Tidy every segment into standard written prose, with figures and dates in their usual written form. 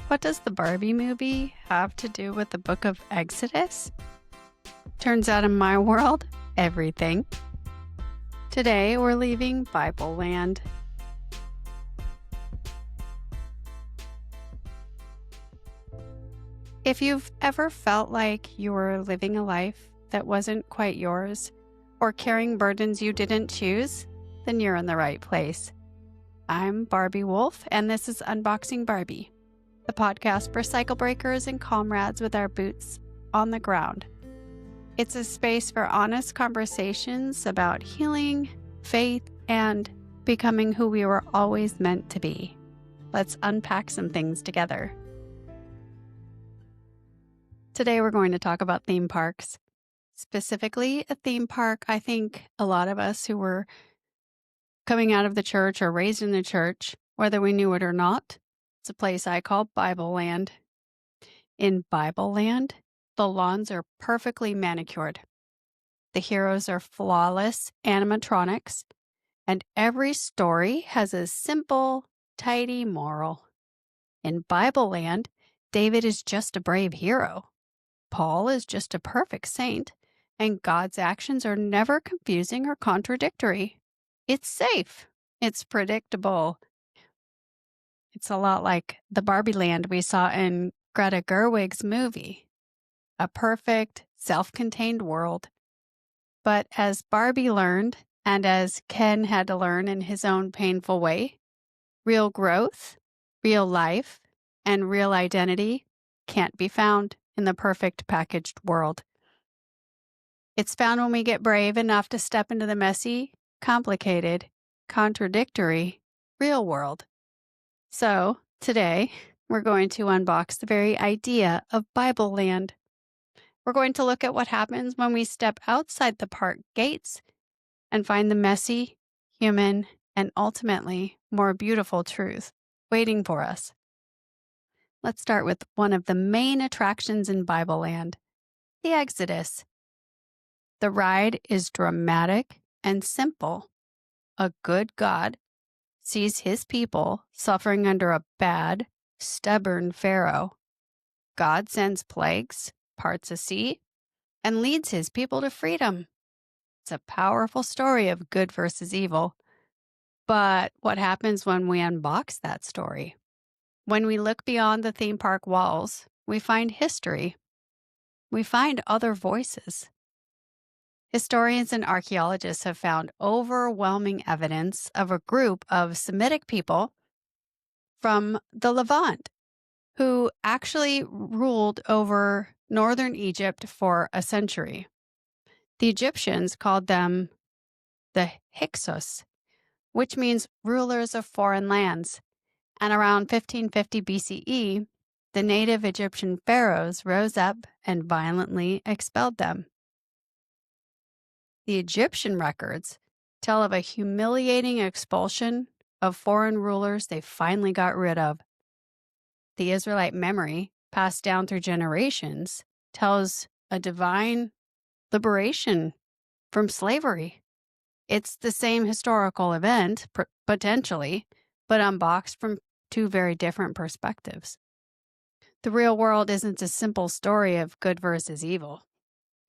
What does the Barbie movie have to do with the book of Exodus? Turns out in my world, everything. Today, we're leaving Bibleland. If you've ever felt like you were living a life that wasn't quite yours, or carrying burdens you didn't choose, then you're in the right place. I'm Barbie Wolf, and this is Unboxing Barbie, the podcast for cycle breakers and comrades with our boots on the ground. It's a space for honest conversations about healing, faith, and becoming who we were always meant to be. Let's unpack some things together. Today we're going to talk about theme parks. Specifically, a theme park, I think a lot of us who were coming out of the church or raised in the church, whether we knew it or not, it's a place I call Bibleland. In Bibleland, the lawns are perfectly manicured. The heroes are flawless animatronics, and every story has a simple, tidy moral. In Bibleland, David is just a brave hero. Paul is just a perfect saint, and God's actions are never confusing or contradictory. It's safe. It's predictable. It's a lot like the Barbie land we saw in Greta Gerwig's movie. A perfect, self-contained world. But as Barbie learned, and as Ken had to learn in his own painful way, real growth, real life, and real identity can't be found in the perfect packaged world. It's found when we get brave enough to step into the messy, complicated, contradictory, real world. So, today, we're going to unbox the very idea of Bibleland. We're going to look at what happens when we step outside the park gates and find the messy, human, and ultimately more beautiful truth waiting for us. Let's start with one of the main attractions in Bibleland, the Exodus. The ride is dramatic and simple. A good God sees his people suffering under a bad, stubborn Pharaoh. God sends plagues, parts a sea, and leads his people to freedom. It's a powerful story of good versus evil. But what happens when we unbox that story? When we look beyond the theme park walls, we find history. We find other voices. Historians and archaeologists have found overwhelming evidence of a group of Semitic people from the Levant who actually ruled over northern Egypt for a century. The Egyptians called them the Hyksos, which means rulers of foreign lands. And around 1550 BCE, the native Egyptian pharaohs rose up and violently expelled them. The Egyptian records tell of a humiliating expulsion of foreign rulers they finally got rid of. The Israelite memory, passed down through generations, tells a divine liberation from slavery. It's the same historical event, potentially, but unboxed from two very different perspectives. The real world isn't a simple story of good versus evil.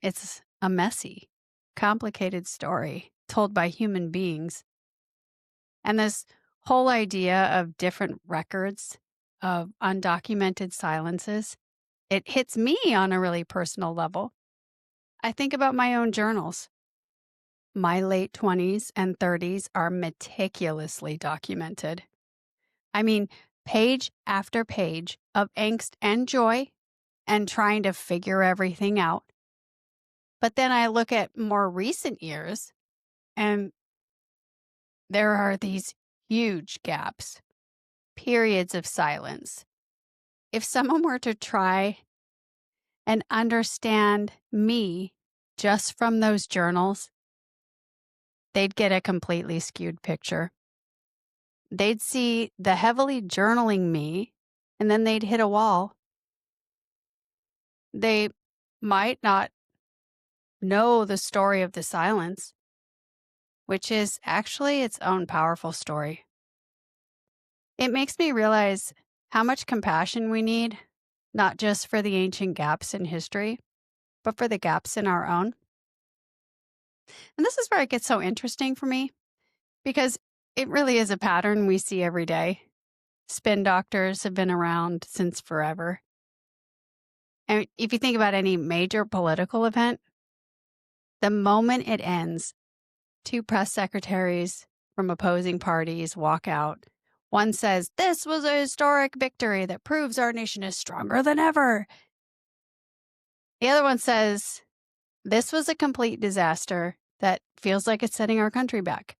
It's a messy, complicated story told by human beings. And this whole idea of different records, of undocumented silences, it hits me on a really personal level. I think about my own journals. My late 20s and 30s are meticulously documented. I mean, page after page of angst and joy and trying to figure everything out. But then I look at more recent years and there are these huge gaps, periods of silence. If someone were to try and understand me just from those journals, they'd get a completely skewed picture. They'd see the heavily journaling me, and then they'd hit a wall. They might not know the story of the silence, which is actually its own powerful story. It makes me realize how much compassion we need, not just for the ancient gaps in history, but for the gaps in our own. And this is where it gets so interesting for me because it really is a pattern we see every day. Spin doctors have been around since forever. And if you think about any major political event, the moment it ends, two press secretaries from opposing parties walk out. One says, "This was a historic victory that proves our nation is stronger than ever." The other one says, "This was a complete disaster that feels like it's setting our country back."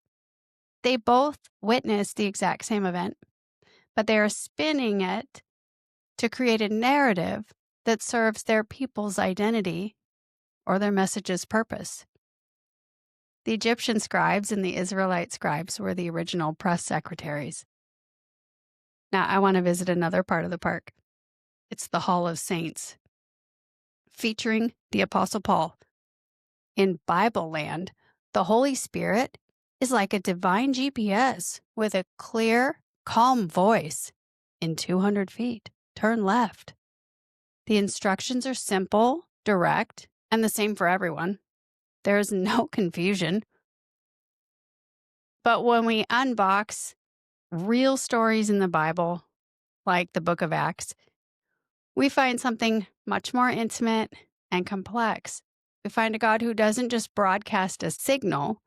They both witnessed the exact same event, but they are spinning it to create a narrative that serves their people's identity or their message's purpose. The Egyptian scribes and the Israelite scribes were the original press secretaries. Now, I want to visit another part of the park. It's the Hall of Saints, featuring the Apostle Paul. In Bibleland, the Holy Spirit is like a divine GPS with a clear, calm voice. In 200 feet, turn left. The instructions are simple, direct, and the same for everyone. There is no confusion. But when we unbox real stories in the Bible, like the book of Acts, we find something much more intimate and complex. We find a God who doesn't just broadcast a signal,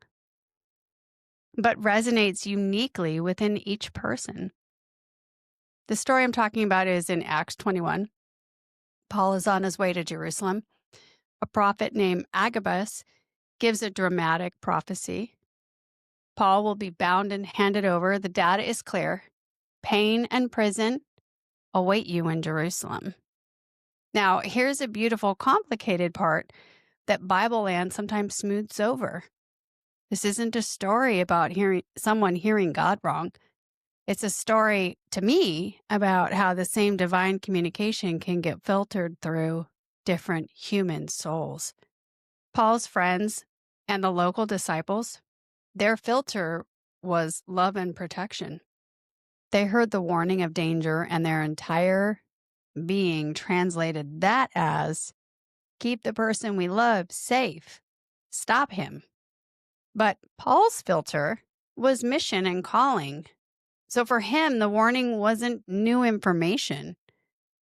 but resonates uniquely within each person. The story I'm talking about is in Acts 21. Paul is on his way to Jerusalem. A prophet named Agabus gives a dramatic prophecy. Paul will be bound and handed over. The data is clear. Pain and prison await you in Jerusalem. Now, here's a beautiful, complicated part that Bibleland sometimes smooths over. This isn't a story about someone hearing God wrong. It's a story, to me, about how the same divine communication can get filtered through different human souls. Paul's friends and the local disciples, their filter was love and protection. They heard the warning of danger, and their entire being translated that as, keep the person we love safe, stop him. But Paul's filter was mission and calling. So for him, the warning wasn't new information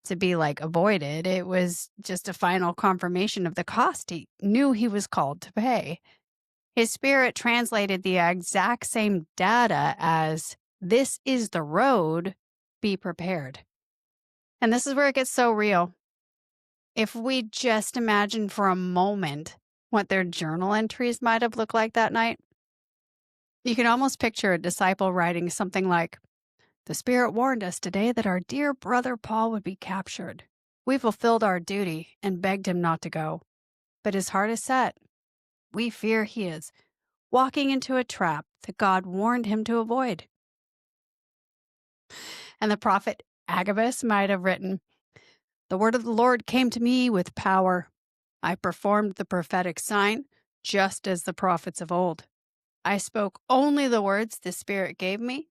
to be avoided. It was just a final confirmation of the cost he knew he was called to pay. His spirit translated the exact same data as, this is the road, be prepared. And this is where it gets so real. If we just imagine for a moment what their journal entries might have looked like that night, you can almost picture a disciple writing something like, the Spirit warned us today that our dear brother Paul would be captured. We fulfilled our duty and begged him not to go. But his heart is set. We fear he is walking into a trap that God warned him to avoid. And the prophet Agabus might have written, the word of the Lord came to me with power. I performed the prophetic sign, just as the prophets of old. I spoke only the words the Spirit gave me.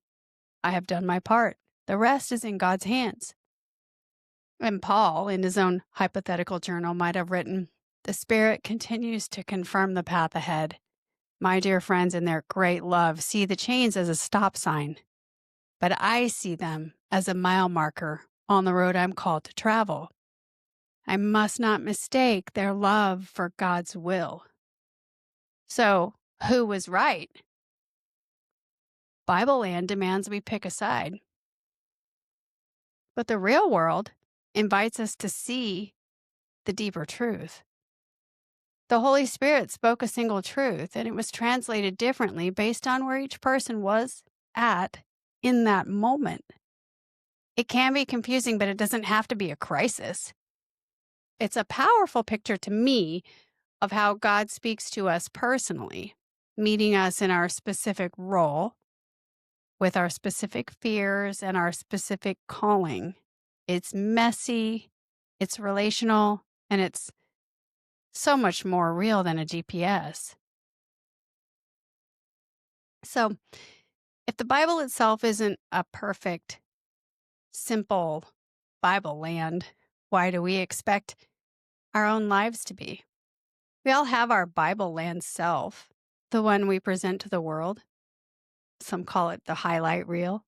I have done my part. The rest is in God's hands. And Paul, in his own hypothetical journal, might have written, the Spirit continues to confirm the path ahead. My dear friends, in their great love, see the chains as a stop sign. But I see them as a mile marker on the road I'm called to travel. I must not mistake their love for God's will. So, who was right? Bibleland demands we pick a side. But the real world invites us to see the deeper truth. The Holy Spirit spoke a single truth, and it was translated differently based on where each person was at in that moment. It can be confusing, but it doesn't have to be a crisis. It's a powerful picture to me of how God speaks to us personally, meeting us in our specific role, with our specific fears and our specific calling. It's messy, it's relational, and it's so much more real than a GPS. So, if the Bible itself isn't a perfect simple Bible land, why do we expect our own lives to be? We all have our Bible land self, the one we present to the world. Some call it the highlight reel.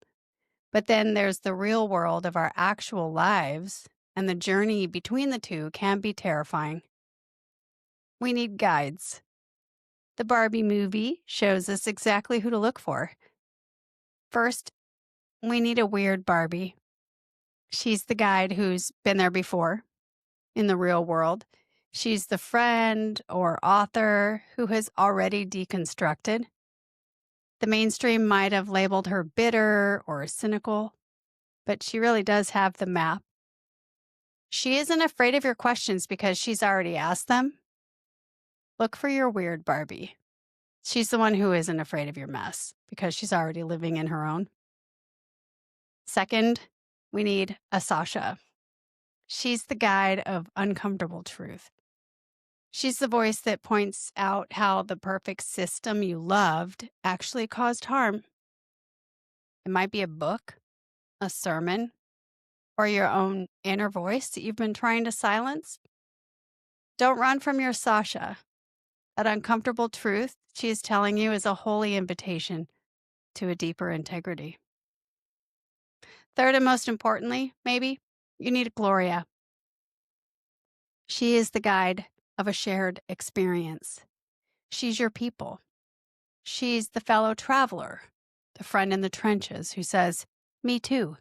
But then there's the real world of our actual lives, and the journey between the two can be terrifying. We need guides. The Barbie movie shows us exactly who to look for. First, we need a weird Barbie. She's the guide who's been there before in the real world. She's the friend or author who has already deconstructed. The mainstream might have labeled her bitter or cynical, but she really does have the map. She isn't afraid of your questions because she's already asked them. Look for your weird Barbie. She's the one who isn't afraid of your mess because she's already living in her own. Second, we need a Sasha. She's the guide of uncomfortable truth. She's the voice that points out how the perfect system you loved actually caused harm. It might be a book, a sermon, or your own inner voice that you've been trying to silence. Don't run from your Sasha. That uncomfortable truth she is telling you is a holy invitation to a deeper integrity. Third, and most importantly, maybe, you need a Gloria. She is the guide of a shared experience. She's your people. She's the fellow traveler, the friend in the trenches who says, "Me too."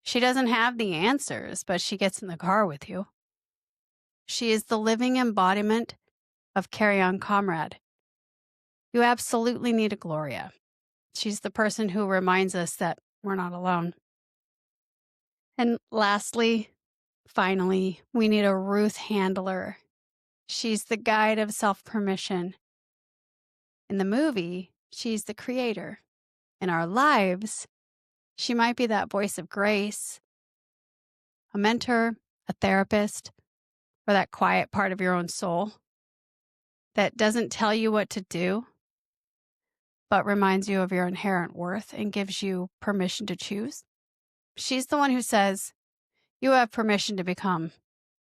She doesn't have the answers, but she gets in the car with you. She is the living embodiment of Carry On Comrade. You absolutely need a Gloria. She's the person who reminds us that we're not alone. And lastly, finally, we need a Ruth handler. She's the guide of self-permission. In the movie, she's the creator. In our lives, she might be that voice of grace, a mentor, a therapist, or that quiet part of your own soul that doesn't tell you what to do, but reminds you of your inherent worth and gives you permission to choose. She's the one who says, you have permission to become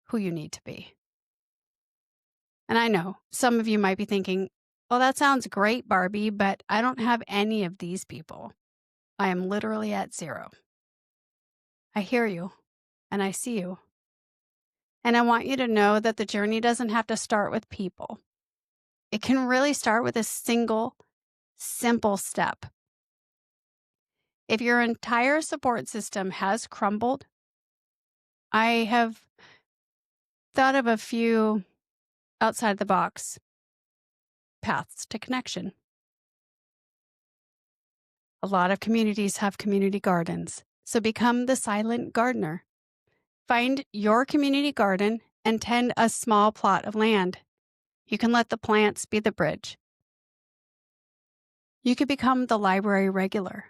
who you need to be. And I know some of you might be thinking, well, that sounds great, Barbie, but I don't have any of these people. I am literally at zero. I hear you and I see you. And I want you to know that the journey doesn't have to start with people. It can really start with a single, simple step. If your entire support system has crumbled, I have thought of a few outside the box paths to connection. A lot of communities have community gardens, so become the silent gardener. Find your community garden and tend a small plot of land. You can let the plants be the bridge. You could become the library regular.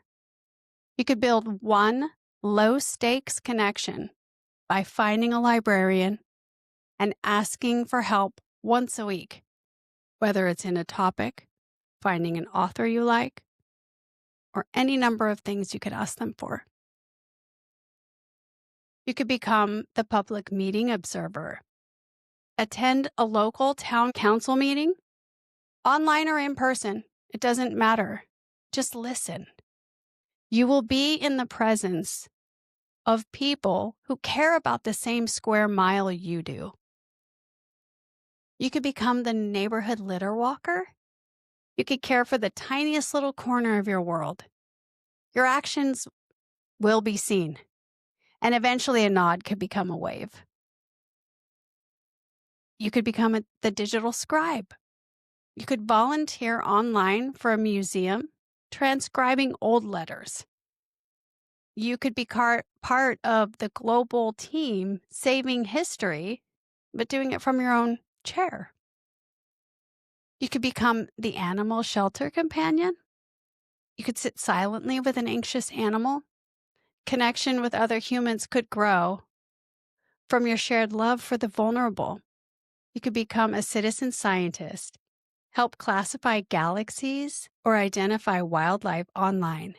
You could build one low-stakes connection by finding a librarian and asking for help once a week, whether it's in a topic, finding an author you like, or any number of things you could ask them for. You could become the public meeting observer. Attend a local town council meeting, online or in person. It doesn't matter. Just listen. You will be in the presence of people who care about the same square mile you do. You could become the neighborhood litter walker. You could care for the tiniest little corner of your world. Your actions will be seen, and eventually a nod could become a wave. You could become the digital scribe. You could volunteer online for a museum, transcribing old letters. You could be part of the global team saving history, but doing it from your own chair. You could become the animal shelter companion. You could sit silently with an anxious animal. Connection with other humans could grow from your shared love for the vulnerable. You could become a citizen scientist, help classify galaxies, or identify wildlife online.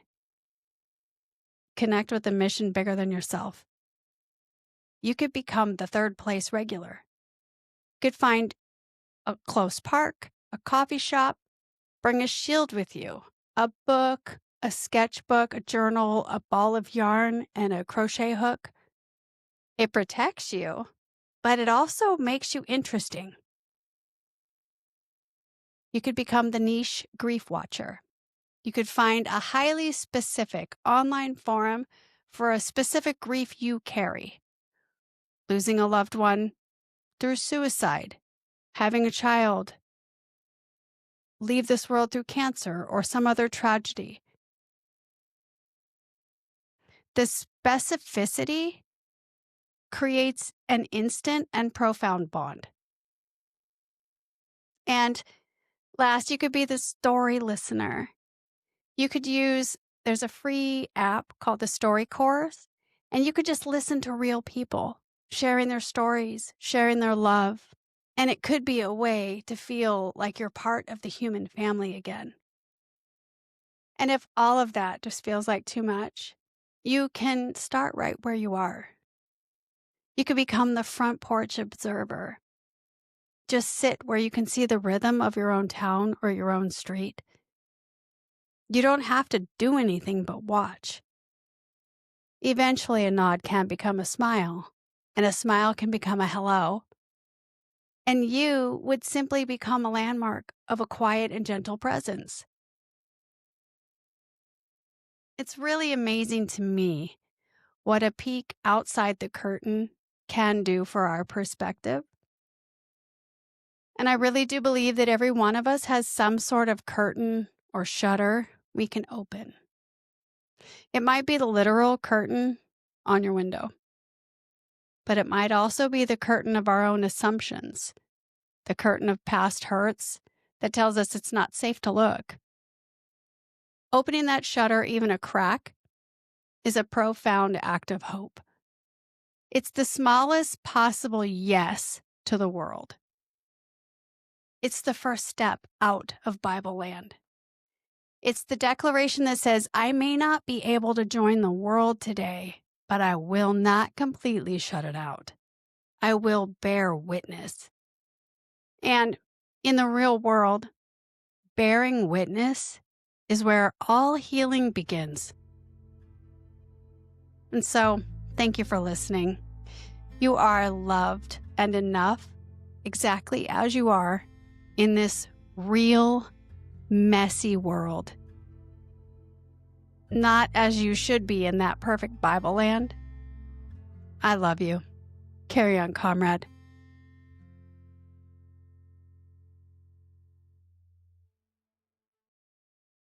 connect with a mission bigger than yourself. You could become the third place regular. You could find a close park, a coffee shop, bring a shield with you, a book, a sketchbook, a journal, a ball of yarn, and a crochet hook. It protects you, but it also makes you interesting. You could become the niche grief watcher. You could find a highly specific online forum for a specific grief you carry. Losing a loved one through suicide, having a child leave this world through cancer or some other tragedy. The specificity creates an instant and profound bond. And last, you could be the story listener. There's a free app called the Story Course, and you could just listen to real people sharing their stories, sharing their love. And it could be a way to feel like you're part of the human family again. And if all of that just feels like too much, you can start right where you are. You could become the front porch observer. Just sit where you can see the rhythm of your own town or your own street. You don't have to do anything but watch. Eventually, a nod can become a smile, and a smile can become a hello. And you would simply become a landmark of a quiet and gentle presence. It's really amazing to me what a peek outside the curtain can do for our perspective. And I really do believe that every one of us has some sort of curtain or shutter we can open. It might be the literal curtain on your window, but it might also be the curtain of our own assumptions, the curtain of past hurts that tells us it's not safe to look. Opening that shutter, even a crack, is a profound act of hope. It's the smallest possible yes to the world. It's the first step out of Bibleland. It's the declaration that says, I may not be able to join the world today, but I will not completely shut it out. I will bear witness. And in the real world, bearing witness is where all healing begins. And so, thank you for listening. You are loved and enough exactly as you are in this real, messy world. Not as you should be in that perfect Bible land. I love you. Carry on, comrade.